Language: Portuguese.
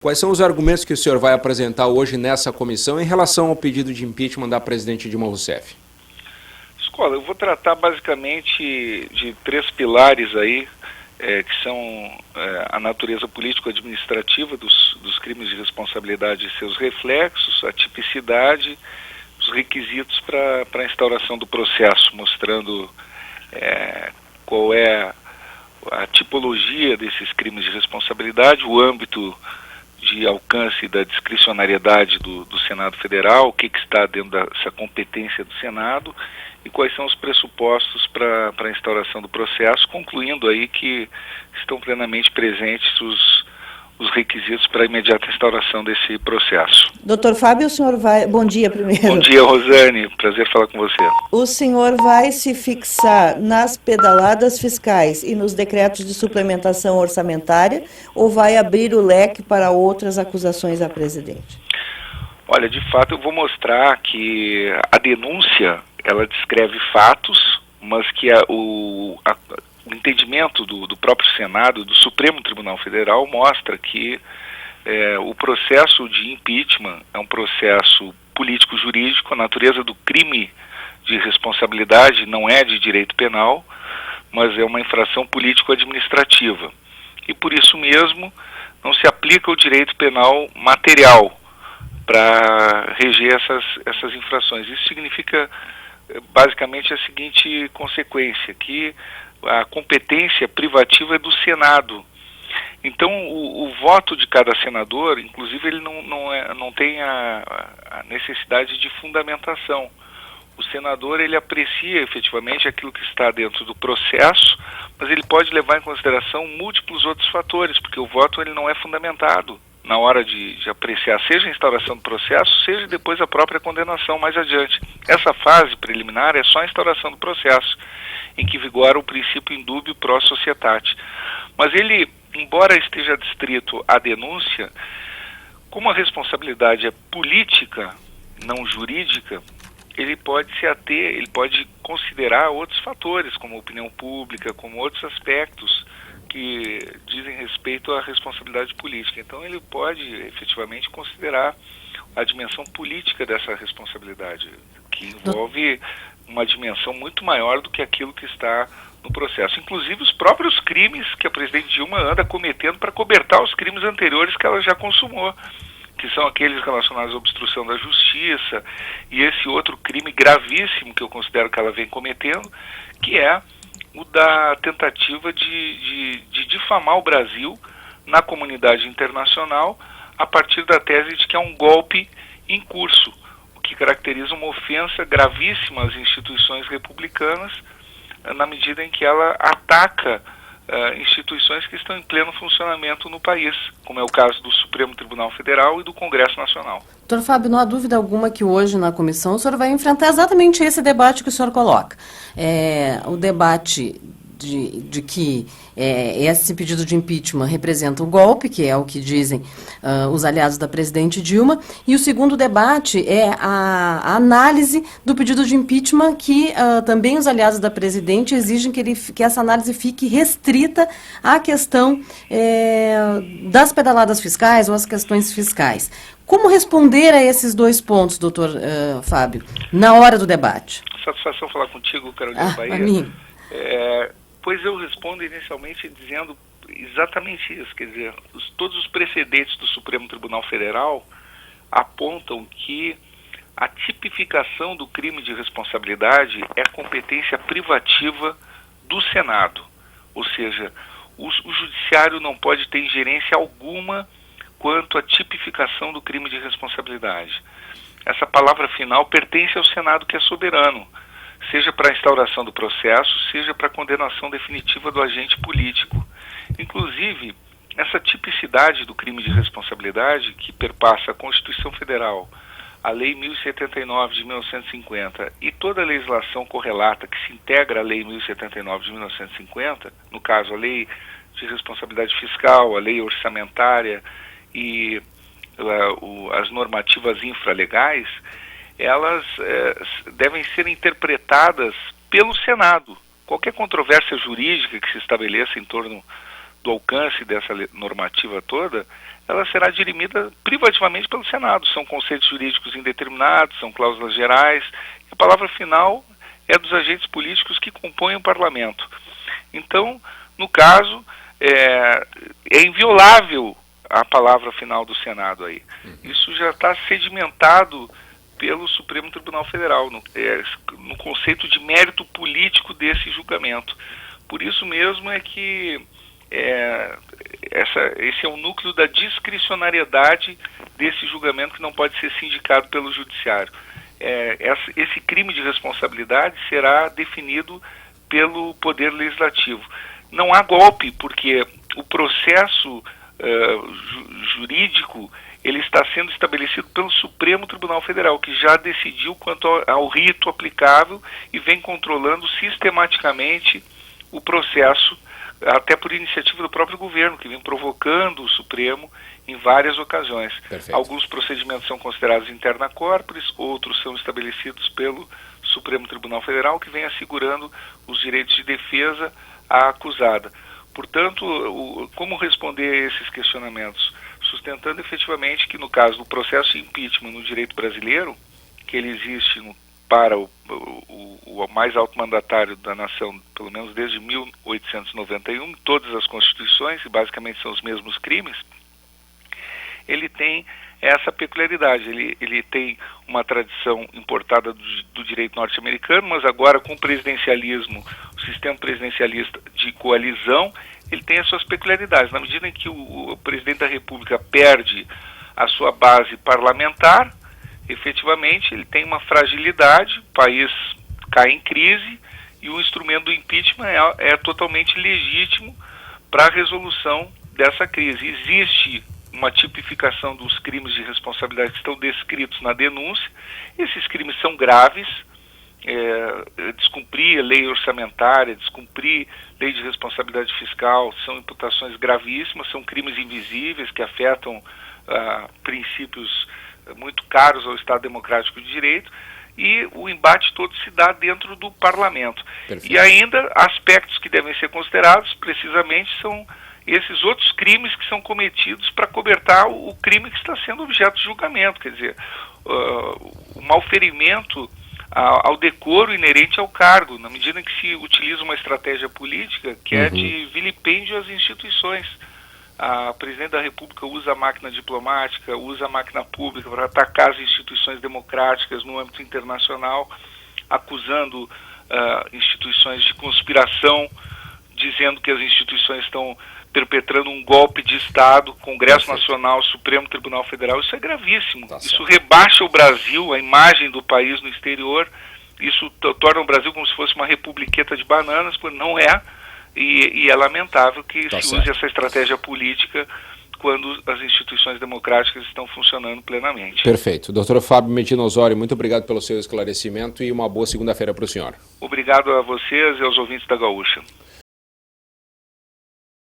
Quais são os argumentos que o senhor vai apresentar hoje nessa comissão em relação ao pedido de impeachment da presidente Dilma Rousseff? Escola, eu vou tratar basicamente de 3 pilares aí, que são a natureza político-administrativa dos crimes de responsabilidade e seus reflexos, a tipicidade, os requisitos para a instauração do processo, mostrando qual é a tipologia desses crimes de responsabilidade, o âmbito de alcance da discricionariedade do Senado Federal, o que está dentro dessa competência do Senado e quais são os pressupostos para a instauração do processo, concluindo aí que estão plenamente presentes os requisitos para a imediata instauração desse processo. Doutor Fábio, o senhor vai... Bom dia primeiro. Bom dia, Rosane. Prazer falar com você. O senhor vai se fixar nas pedaladas fiscais e nos decretos de suplementação orçamentária ou vai abrir o leque para outras acusações à presidente? Olha, de fato eu vou mostrar que a denúncia, ela descreve fatos, mas que o entendimento do próprio Senado, do Supremo Tribunal Federal, mostra que o processo de impeachment é um processo político-jurídico, a natureza do crime de responsabilidade não é de direito penal, mas é uma infração político-administrativa. E por isso mesmo não se aplica o direito penal material para reger essas infrações. Isso significa basicamente a seguinte consequência, que a competência privativa é do Senado. Então, o voto de cada senador, inclusive, ele não tem a necessidade de fundamentação. O senador, ele aprecia efetivamente aquilo que está dentro do processo, mas ele pode levar em consideração múltiplos outros fatores, porque o voto ele não é fundamentado na hora de apreciar, seja a instauração do processo, seja depois a própria condenação mais adiante. Essa fase preliminar é só a instauração do processo, em que vigora o princípio indúbio pro societate. Mas ele, embora esteja adstrito à denúncia, como a responsabilidade é política, não jurídica, ele pode se ater, ele pode considerar outros fatores, como opinião pública, como outros aspectos que dizem respeito à responsabilidade política. Então ele pode efetivamente considerar a dimensão política dessa responsabilidade, que envolve uma dimensão muito maior do que aquilo que está no processo. Inclusive os próprios crimes que a presidente Dilma anda cometendo para cobertar os crimes anteriores que ela já consumou, que são aqueles relacionados à obstrução da justiça e esse outro crime gravíssimo que eu considero que ela vem cometendo, que é o da tentativa de difamar o Brasil na comunidade internacional a partir da tese de que é um golpe em curso, o que caracteriza uma ofensa gravíssima às instituições republicanas na medida em que ela ataca instituições que estão em pleno funcionamento no país, como é o caso do Supremo Tribunal Federal e do Congresso Nacional. Doutor Fábio, não há dúvida alguma que hoje na comissão o senhor vai enfrentar exatamente esse debate que o senhor coloca. O debate de que esse pedido de impeachment representa um golpe, que é o que dizem os aliados da presidente Dilma, e o segundo debate é a análise do pedido de impeachment, que também os aliados da presidente exigem que essa análise fique restrita à questão das pedaladas fiscais ou às questões fiscais. Como responder a esses dois pontos, doutor Fábio, na hora do debate? Satisfação falar contigo, Carolina Bahia. A mim. Pois eu respondo inicialmente dizendo exatamente isso, quer dizer, todos os precedentes do Supremo Tribunal Federal apontam que a tipificação do crime de responsabilidade é competência privativa do Senado, ou seja, o judiciário não pode ter ingerência alguma quanto à tipificação do crime de responsabilidade. Essa palavra final pertence ao Senado, que é soberano, seja para a instauração do processo, seja para a condenação definitiva do agente político. Inclusive, essa tipicidade do crime de responsabilidade, que perpassa a Constituição Federal, a Lei 1079 de 1950 e toda a legislação correlata que se integra à Lei 1079 de 1950, no caso a Lei de Responsabilidade Fiscal, a Lei Orçamentária e as normativas infralegais, elas devem ser interpretadas pelo Senado. Qualquer controvérsia jurídica que se estabeleça em torno do alcance dessa normativa toda, ela será dirimida privativamente pelo Senado. São conceitos jurídicos indeterminados, são cláusulas gerais. A palavra final é dos agentes políticos que compõem o parlamento. Então, no caso, é inviolável a palavra final do Senado aí. Isso já está sedimentado pelo Supremo Tribunal Federal, no conceito de mérito político desse julgamento. Por isso mesmo é que esse é o núcleo da discricionariedade desse julgamento que não pode ser sindicado pelo Judiciário. Esse crime de responsabilidade será definido pelo Poder Legislativo. Não há golpe, porque o processo jurídico ele está sendo estabelecido pelo Supremo Tribunal Federal, que já decidiu quanto ao rito aplicável e vem controlando sistematicamente o processo, até por iniciativa do próprio governo, que vem provocando o Supremo em várias ocasiões. Perfeito. Alguns procedimentos são considerados interna corporis, outros são estabelecidos pelo Supremo Tribunal Federal, que vem assegurando os direitos de defesa à acusada. Portanto, como responder a esses questionamentos? Sustentando efetivamente que, no caso do processo de impeachment no direito brasileiro, que ele existe para o mais alto mandatário da nação, pelo menos desde 1891, todas as constituições, e basicamente são os mesmos crimes, ele tem essa peculiaridade. Ele tem uma tradição importada do direito norte-americano, mas agora com o presidencialismo, o sistema presidencialista de coalizão, ele tem as suas peculiaridades. Na medida em que o presidente da República perde a sua base parlamentar, efetivamente ele tem uma fragilidade, o país cai em crise e o instrumento do impeachment é totalmente legítimo para a resolução dessa crise. Existe uma tipificação dos crimes de responsabilidade que estão descritos na denúncia. Esses crimes são graves, descumprir a lei orçamentária, descumprir lei de responsabilidade fiscal, são imputações gravíssimas, são crimes invisíveis que afetam princípios muito caros ao Estado Democrático de Direito, e o embate todo se dá dentro do parlamento. Perfeito. E ainda aspectos que devem ser considerados precisamente são esses outros crimes que são cometidos para cobertar o crime que está sendo objeto de julgamento, quer dizer, o malferimento ao decoro inerente ao cargo, na medida em que se utiliza uma estratégia política que é de vilipêndio às instituições. A presidente da República usa a máquina diplomática, usa a máquina pública para atacar as instituições democráticas no âmbito internacional, acusando instituições de conspiração, dizendo que as instituições estão perpetrando um golpe de Estado, Congresso Nacional, Supremo Tribunal Federal. Isso é gravíssimo. Isso rebaixa o Brasil, a imagem do país no exterior. Isso torna o Brasil como se fosse uma republiqueta de bananas, quando não é. E é lamentável que se use essa estratégia política quando as instituições democráticas estão funcionando plenamente. Perfeito. Doutor Fábio Medina Osório, muito obrigado pelo seu esclarecimento e uma boa segunda-feira para o senhor. Obrigado a vocês e aos ouvintes da Gaúcha.